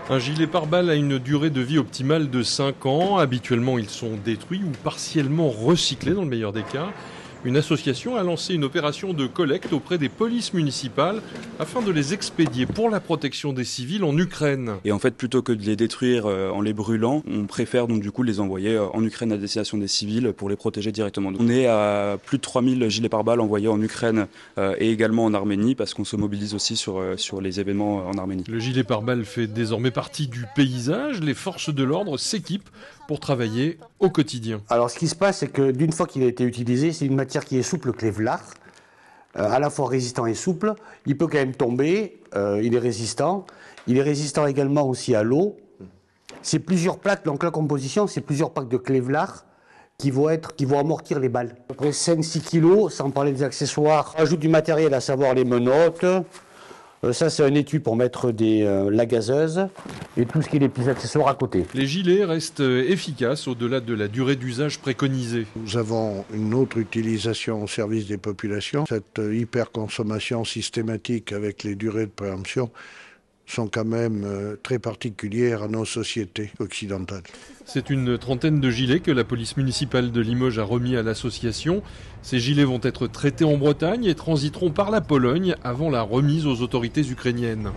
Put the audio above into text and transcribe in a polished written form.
Un gilet pare-balles a une durée de vie optimale de 5 ans. Habituellement, ils sont détruits ou partiellement recyclés dans le meilleur des cas. Une association a lancé une opération de collecte auprès des polices municipales afin de les expédier pour la protection des civils en Ukraine. Et en fait, plutôt que de les détruire en les brûlant, on préfère donc du coup les envoyer en Ukraine à destination des civils pour les protéger directement. On est à plus de 3000 gilets pare-balles envoyés en Ukraine et également en Arménie parce qu'on se mobilise aussi sur les événements en Arménie. Le gilet pare-balles fait désormais partie du paysage. Les forces de l'ordre s'équipent pour travailler au quotidien. Alors ce qui se passe, c'est que d'une fois qu'il a été utilisé, c'est une matière qui est souple, le Kevlar, à la fois résistant et souple. Il peut quand même tomber, il est résistant. Il est résistant également aussi à l'eau. C'est plusieurs plaques, donc la composition, c'est plusieurs plaques de Kevlar qui vont amortir les balles. À peu près 5-6 kilos, sans parler des accessoires. On ajoute du matériel, à savoir les menottes. Ça, c'est un étui pour mettre la gazeuse et tout ce qui est les petits accessoires à côté. Les gilets restent efficaces au-delà de la durée d'usage préconisée. Nous avons une autre utilisation au service des populations. Cette hyperconsommation systématique avec les durées de préemption sont quand même très particulières à nos sociétés occidentales. C'est une trentaine de gilets que la police municipale de Limoges a remis à l'association. Ces gilets vont être traités en Bretagne et transiteront par la Pologne avant la remise aux autorités ukrainiennes.